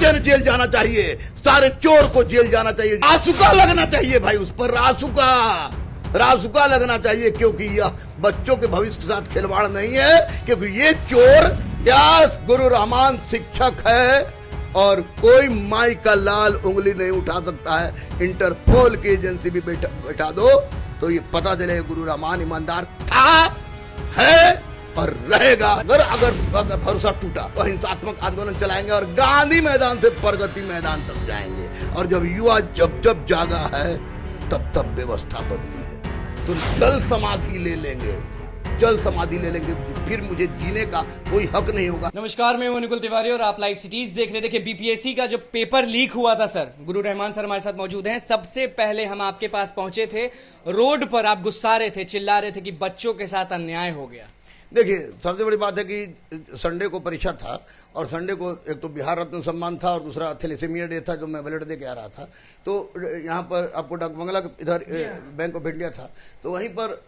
Jail जाना चाहिए, सारे चोर को जेल जाना चाहिए, रासुका लगना चाहिए भाई उस पर, रासुका लगना चाहिए, क्योंकि यह बच्चों के भविष्य के साथ खिलवाड़ नहीं है, क्योंकि ये चोर यस गुरु रहमान शिक्षक है और कोई माई का लाल उंगली नहीं उठा सकता है। इंटरपोल की एजेंसी भी बैठा दो तो ये पता चलेगा गुरु रहमान ईमानदार था, है और रहेगा। अगर भरोसा टूटा तो हिंसात्मक आंदोलन चलाएंगे और गांधी मैदान से प्रगति मैदान तक जाएंगे। और जब युवा जब जागा है तब व्यवस्था बदली है, तो जल समाधि ले लेंगे, फिर मुझे जीने का कोई हक नहीं होगा। नमस्कार, मैं निकुल तिवारी और आप लाइव सिटीज देख रहे थे। बीपीएससी का जो पेपर लीक हुआ था सर, गुरु रहमान सर हमारे साथ मौजूद हैं। सबसे पहले हम आपके पास पहुंचे थे, रोड पर आप गुस्सा रहे थे, चिल्ला रहे थे कि बच्चों के साथ अन्याय हो गया। देखिए, सबसे बड़ी बात है कि संडे को परीक्षा था और संडे को एक तो बिहार रत्न सम्मान था और दूसरा थैलेसीमिया डे था, जो मैं बैलेट दे के आ रहा था। तो यहाँ पर आपको डाक बंगला इधर बैंक ऑफ इंडिया था, तो वहीं पर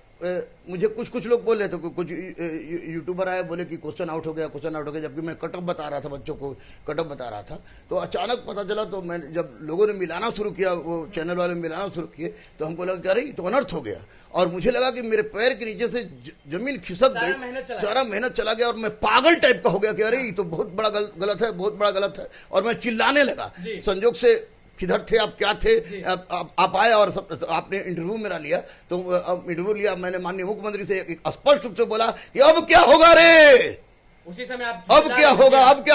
मुझे कुछ लोग बोल रहे थे, कुछ यूट्यूबर आए, बोले कि क्वेश्चन आउट हो गया, जबकि मैं कटअप बता रहा था, बच्चों को कटअप बता रहा था। तो अचानक पता चला, तो मैं जब लोगों ने मिलाना शुरू किया, वो चैनल वाले मिलाना शुरू किए, तो हमको लगा कि अरे तो अनर्थ हो गया। और मुझे लगा कि मेरे पैर के नीचे से जमीन खिसक गई, सारा मेहनत चला गया और मैं पागल टाइप का हो गया कि अरे ये तो बहुत बड़ा गलत है, बहुत बड़ा गलत है। और मैं चिल्लाने लगा। संजोग से किधर थे आप, क्या थे, आप आए और आपने इंटरव्यू मेरा लिया। तो इंटरव्यू लिया, मैंने माननीय मुख्यमंत्री से स्पष्ट रूप से बोला कि अब क्या होगा रे, उसी समय आप अब क्या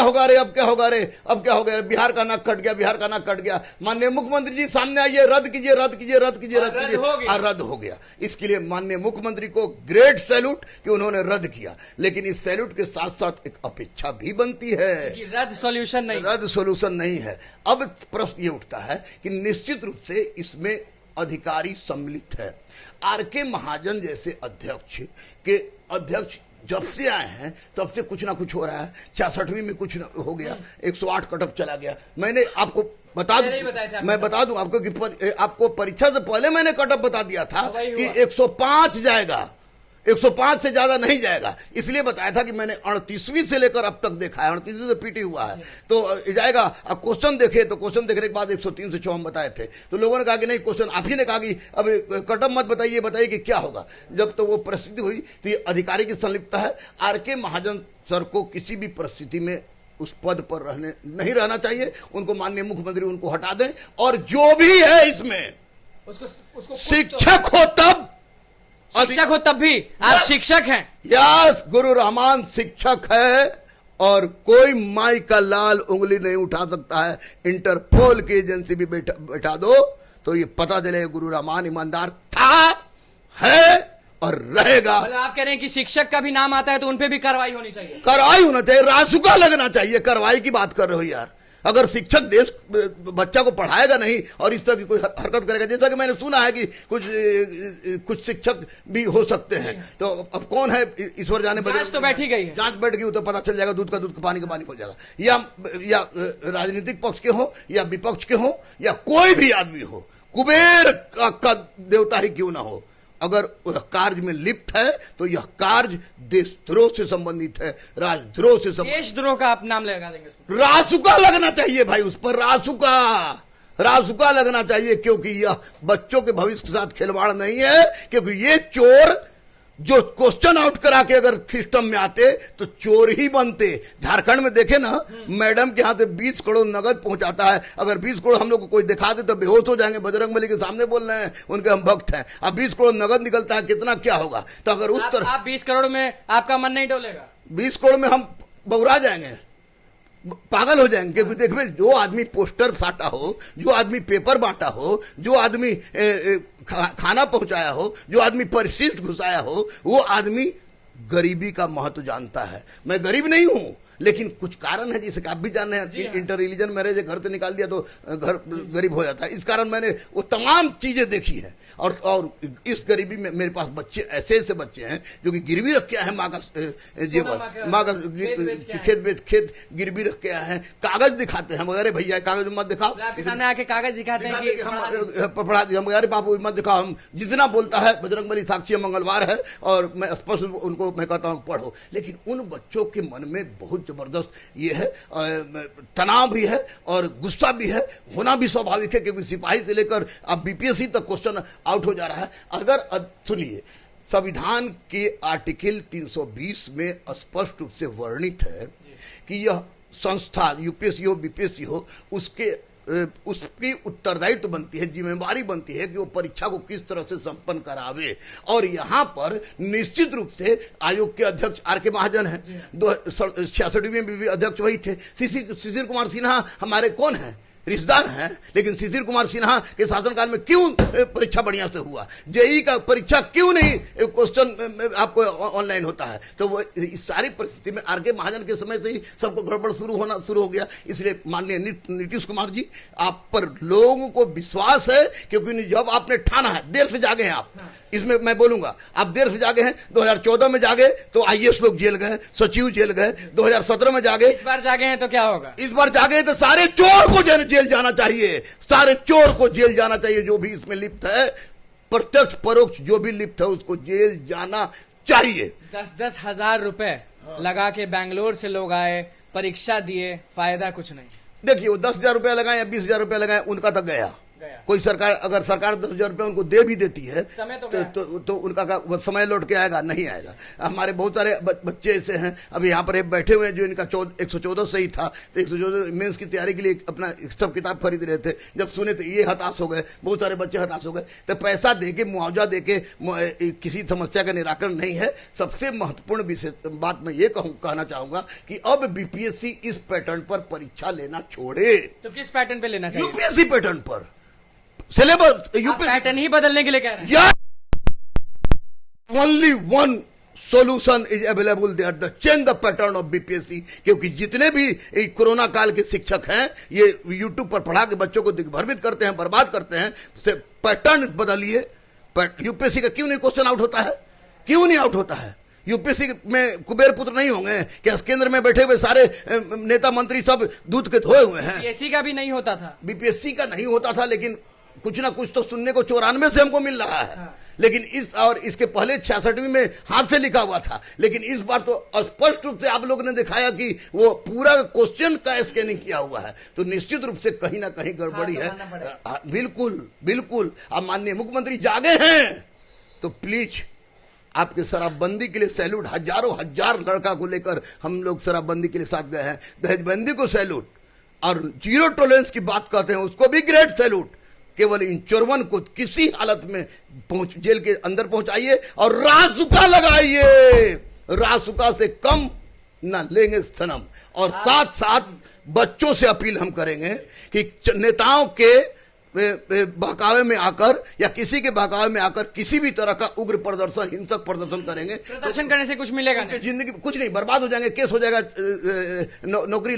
होगा रे, बिहार का नाक कट गया। माननीय मुख्यमंत्री जी सामने आइए, रद्द कीजिए, रद्द हो गया। इसके लिए माननीय मुख्यमंत्री को ग्रेट सैल्यूट कि उन्होंने रद्द किया। लेकिन इस सैल्यूट के साथ साथ एक अपेक्षा भी बनती है कि रद्द सॉल्यूशन नहीं है। अब प्रश्न ये उठता है कि निश्चित रूप से इसमें अधिकारी सम्मिलित है। आर.के. महाजन जैसे अध्यक्ष जब से आए हैं तब से कुछ ना कुछ हो रहा है। 66वीं में कुछ हो गया, 108 कटअप चला गया। मैंने आपको बता दूं आपको कि आपको परीक्षा से पहले मैंने कटअप बता दिया था कि 105 जाएगा, 105 से ज्यादा नहीं जाएगा। इसलिए बताया था कि मैंने 38वीं से लेकर अब तक देखा है, 38वीं से पीटी हुआ है तो जाएगा। अब क्वेश्चन देखे तो क्वेश्चन देखने के बाद 103 से 4 हम बताए थे, तो लोगों ने कहा कि नहीं, क्वेश्चन आप ही ने कहा कि अब कटअप मत बताइए कि क्या होगा। जब तो वो परिस्थिति हुई तो ये अधिकारी की संलिप्तता है। आर.के. महाजन सर को किसी भी परिस्थिति में उस पद पर नहीं रहना चाहिए। उनको माननीय मुख्यमंत्री उनको हटा दें, और जो भी है इसमें शिक्षक हो तब भी आप शिक्षक हैं। यस, गुरु रहमान शिक्षक है और कोई माई का लाल उंगली नहीं उठा सकता है। इंटरपोल की एजेंसी भी बैठा दो तो ये पता चलेगा गुरु रहमान ईमानदार था, है और रहेगा। आप कह रहे हैं कि शिक्षक का भी नाम आता है तो उनपे भी कार्रवाई होनी चाहिए, रासुका लगना चाहिए। कार्रवाई की बात कर रहे हो यार। अगर शिक्षक बच्चा को पढ़ाएगा नहीं और इस तरह की कोई हरकत करेगा, जैसा कि मैंने सुना है कि कुछ शिक्षक भी हो सकते हैं, तो अब कौन है ईश्वर जाने। जांच तो बैठ ही गई है, जांच बैठ गई तो पता चल जाएगा, दूध का पानी का पानी हो जाएगा। या राजनीतिक पक्ष के हो या विपक्ष के हो या कोई भी आदमी हो, कुबेर का देवता ही क्यों ना हो, अगर कार्य में लिप्त है तो यह कार्य देशद्रोह से संबंधित है, राजद्रोह से संबंधित। देशद्रोह का आप नाम लगा देंगे? रासुका लगना चाहिए भाई उस पर, रासुका लगना चाहिए, क्योंकि यह बच्चों के भविष्य के साथ खिलवाड़ नहीं है। क्योंकि ये चोर जो क्वेश्चन आउट करा के अगर सिस्टम में आते तो चोर ही बनते। झारखंड में देखे ना, मैडम के हाथ 20 करोड़ नगद पहुंचाता है। अगर 20 करोड़ हम लोग को कोई दिखा दे तो बेहोश हो जाएंगे। बजरंगबली के सामने बोल रहे हैं, उनके हम भक्त हैं। अब 20 करोड़ नगद निकलता है, कितना क्या होगा। तो अगर उस तरह आप 20 करोड़ में आपका मन नहीं डोलेगा? 20 करोड़ में हम बौरा जाएंगे, पागल हो जाएंगे। क्योंकि देखिए, जो आदमी पोस्टर साटा हो, जो आदमी पेपर बांटा हो, जो आदमी खाना पहुंचाया हो, जो आदमी परिशिष्ट घुसाया हो, वो आदमी गरीबी का महत्व जानता है। मैं गरीब नहीं हूं, लेकिन कुछ कारण है जिसे आप भी जान रहे हैं। इंटर रिलीजन मैरिज घर से निकाल दिया तो घर गरीब हो जाता है। इस कारण मैंने वो तमाम चीजें देखी है। और इस गरीबी में मेरे पास बच्चे ऐसे बच्चे हैं जो कि गिरवी रख के आए हैं, माँ का जेवर, माँ का खेत गिरवी रख के आए हैं। कागज दिखाते हैं, अरे भैया कागज मत दिखाओ, सामने आके कागज दिखाते हैं कि हम पढ़ा दिया। अरे बापू मत दिखाओ, हम जितना बोलता है बजरंगबली साक्षी मंगलवार है और मैं स्पष्ट उनको मैं कहता हूँ पढ़ो। लेकिन उन बच्चों के मन में बहुत जबरदस्त ये है, तनाव भी है और गुस्सा भी है, होना भी स्वाभाविक है, क्योंकि सिपाही से लेकर अब बीपीएससी तक क्वेश्चन आउट हो जा रहा है। अगर सुनिए, संविधान के आर्टिकल 320 में स्पष्ट रूप से वर्णित है कि यह संस्था यूपीएससी हो बीपीएससी हो उसकी उत्तरदायित्व बनती है, जिम्मेवारी बनती है कि वो परीक्षा को किस तरह से संपन्न करावे। और यहाँ पर निश्चित रूप से आयोग के अध्यक्ष आर के महाजन हैं, 66वीं में भी अध्यक्ष वही थे। शिशिर कुमार सिन्हा हमारे कौन हैं, रिश्तेदार हैं, लेकिन शिशिर कुमार सिन्हा के शासनकाल में क्यों परीक्षा बढ़िया से हुआ, जेईई का परीक्षा क्यों नहीं क्वेश्चन आपको ऑनलाइन होता है। तो वो इस सारी परिस्थिति में आर के महाजन के समय से ही सबको गड़बड़ शुरू हो गया। इसलिए माननीय नीतीश कुमार जी, आप पर लोगों को विश्वास है, क्योंकि जब आपने ठाना है, देर से जागे हैं आप, इसमें मैं बोलूंगा आप देर से जागे हैं। 2014 में जागे तो आईएएस लोग जेल गए, सचिव जेल गए, 2017 में जागे, इस बार जागे हैं तो क्या होगा, इस बार जागे तो सारे चोर को जेल जाना चाहिए, सारे चोर को जेल जाना चाहिए, जो भी इसमें लिप्त है, प्रत्यक्ष परोक्ष जो भी लिप्त है उसको जेल जाना चाहिए। 10-10 हजार रुपए लगा के बैंगलोर से लोग आए, परीक्षा दिए, फायदा कुछ नहीं। देखिए, वो 10,000 रुपया लगाए या 20,000 रुपया लगाए, उनका तो गया। कोई सरकार, अगर सरकार 10,000 रुपया उनको दे भी देती है तो उनका समय लौट के आएगा, नहीं आएगा। हमारे बहुत सारे बच्चे ऐसे हैं, अभी यहाँ पर बैठे हुए हैं, जो इनका 114 से ही था, तो 114 मेंस की तैयारी के लिए अपना सब किताब खरीद रहे थे। जब सुने तो ये हताश हो गए, बहुत सारे बच्चे हताश हो गए। तो पैसा देके, मुआवजा देके किसी समस्या का निराकरण नहीं है। सबसे महत्वपूर्ण विषय बात मैं ये कहना चाहूंगा कि अब बीपीएससी इस पैटर्न पर परीक्षा लेना छोड़े। तो किस पैटर्न पे लेना चाहिए? यूपीएससी पैटर्न पर। सिलेबस यूपीएससी पैटर्न ही बदलने के लिए कह रहे हैं। Only one solution is available there, the change the pattern of BPSC. क्योंकि जितने भी कोरोना काल के शिक्षक हैं, ये यूट्यूब पर पढ़ा के बच्चों को दिग्भ्रमित करते हैं, बर्बाद करते हैं। से पैटर्न बदलिए। यूपीएससी का क्यों नहीं क्वेश्चन आउट होता है, क्यों नहीं आउट होता है? यूपीएससी में कुबेर पुत्र नहीं होंगे क्या? केंद्र में बैठे हुए सारे नेता मंत्री सब दूध के धोए हुए हैं। बीपीएससी का भी नहीं होता था, बीपीएससी का नहीं होता था, लेकिन कुछ ना कुछ तो सुनने को 94 से हमको मिल रहा है। हाँ। लेकिन इसके पहले 66वीं में हाथ से लिखा हुआ था, लेकिन इस बार तो स्पष्ट रूप से आप लोगों ने दिखाया कि वो पूरा क्वेश्चन का स्कैनिंग किया हुआ है। तो निश्चित रूप से कहीं ना कहीं गड़बड़ी है। बिल्कुल बिल्कुल। अब माननीय मुख्यमंत्री जागे हैं तो प्लीज आपके शराबबंदी के लिए सैल्यूट। हजारों हजार लड़का को लेकर हम लोग शराबबंदी के लिए साथ गए हैं, दहेजबंदी को सैल्यूट, और जीरो टॉलरेंस की बात करते हैं उसको भी ग्रेट सैल्यूट। केवल इन चोरवन को किसी हालत में जेल के अंदर पहुंचाइए और रासुका लगाइए, रासुका से कम न लेंगे सनम। और साथ साथ बच्चों से अपील हम करेंगे कि नेताओं के बहकावे में आकर या किसी के बहकावे में आकर किसी भी तरह का उग्र प्रदर्शन, हिंसक प्रदर्शन करेंगे, प्रदर्शन करने से कुछ मिलेगा नहीं, जिंदगी कुछ नहीं, बर्बाद हो जाएंगे, केस हो जाएगा, नौकरी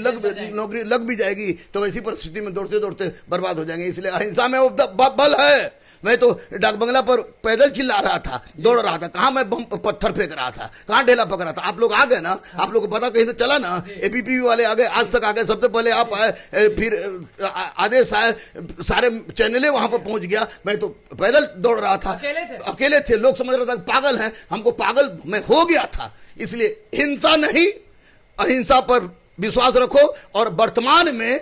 लग भी जाएगी, तो ऐसी परिस्थिति में दौड़ते दौड़ते बर्बाद हो जाएंगे। इसलिए अहिंसा में बल है। मैं तो डाक बंगला पर पैदल चिल्ला रहा था, दौड़ रहा था, कहां मैं बम पत्थर फेंक रहा था, कहां ढेला पक रहा था। आप लोग आ गए ना, आप लोग को पता कहीं तो चला ना। एबीपी वाले आ गए, आज तक आ गए, सबसे पहले आप आए, फिर आदेश आए, सारे चैनलें वहां पर पहुंच गया। मैं तो पैदल दौड़ रहा था, अकेले थे। लोग समझ रहे थे पागल हैं, हमको पागल मैं हो गया था। इसलिए हिंसा नहीं, अहिंसा पर विश्वास रखो और वर्तमान में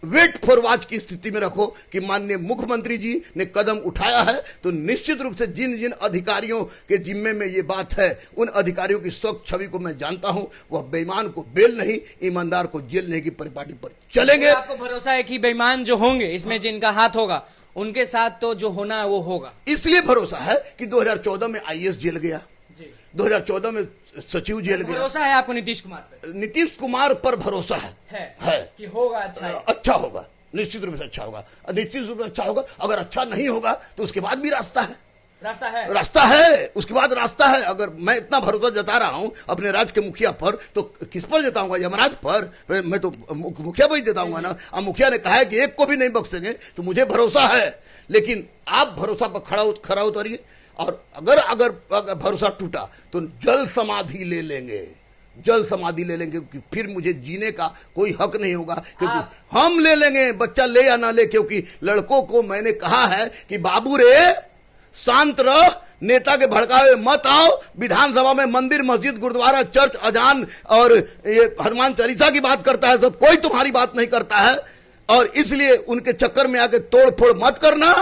वेट फॉर वॉच की स्थिति में रखो कि माननीय मुख्यमंत्री जी ने कदम उठाया है तो निश्चित रूप से जिन जिन अधिकारियों के जिम्मे में ये बात है, उन अधिकारियों की स्वच्छ छवि को मैं जानता हूं। वह बेईमान को बेल नहीं, ईमानदार को जेल नहीं की परिपाटी पर चलेंगे। आपको भरोसा है कि बेईमान जो होंगे इसमें जिनका हाथ होगा उनके साथ तो जो होना है वो होगा? इसलिए भरोसा है कि 2014 में आईएएस जेल गया, 2014 में सचिव जेल गया। भरोसा है आपको नीतीश कुमार पर? नीतीश कुमार पर भरोसा है कि होगा अच्छा होगा, निश्चित रूप से अच्छा होगा, निश्चित रूप से अच्छा होगा। अगर अच्छा नहीं होगा तो उसके बाद भी रास्ता है, उसके बाद रास्ता है। अगर मैं इतना भरोसा जता रहा हूं अपने राज्य के मुखिया पर, तो किस पर जताऊंगा? यमराज पर? मैं तो मुखिया पर ही जताऊंगा ना। अब मुखिया ने कहा है कि एक को भी नहीं बख्शेंगे, तो मुझे भरोसा है। लेकिन आप भरोसा पर खरा उतरिए, और अगर भरोसा टूटा तो जल समाधि ले लेंगे, क्योंकि फिर मुझे जीने का कोई हक नहीं होगा। क्योंकि हम ले लेंगे, बच्चा ले या ना ले, क्योंकि लड़कों को मैंने कहा है कि बाबू रे शांत रह, नेता के भड़कावे मत आओ। विधानसभा में मंदिर, मस्जिद, गुरुद्वारा, चर्च, अजान और ये हनुमान चालीसा की बात करता है सब, कोई तुम्हारी बात नहीं करता है। और इसलिए उनके चक्कर में आके तोड़ फोड़ मत करना,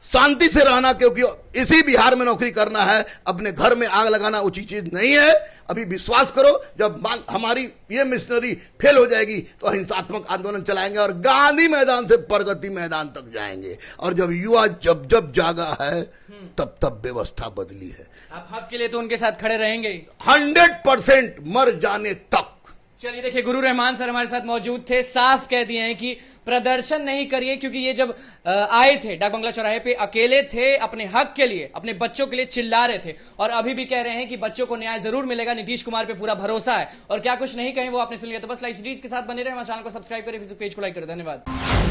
शांति से रहना, क्योंकि इसी बिहार में नौकरी करना है। अपने घर में आग लगाना उचित चीज नहीं है। अभी विश्वास करो, जब हमारी ये मिशनरी फेल हो जाएगी तो हिंसात्मक आंदोलन चलाएंगे और गांधी मैदान से प्रगति मैदान तक जाएंगे। और जब युवा जब जागा है तब व्यवस्था बदली है। आप हक के लिए तो उनके साथ खड़े रहेंगे 100% मर जाने तक। चलिए देखिए, गुरु रहमान सर हमारे साथ मौजूद थे, साफ कह दिए हैं कि प्रदर्शन नहीं करिए, क्योंकि ये जब आए थे डाक बंगला चौराहे पे अकेले थे, अपने हक के लिए, अपने बच्चों के लिए चिल्ला रहे थे। और अभी भी कह रहे हैं कि बच्चों को न्याय जरूर मिलेगा, नीतीश कुमार पे पूरा भरोसा है। और क्या कुछ नहीं कहें वो आपने सुन लिया। तो बस लाइव सीरीज के साथ बने रहे, हमारे चैनल को सब्सक्राइब करें, फेसबुक पेज को लाइक करें। धन्यवाद।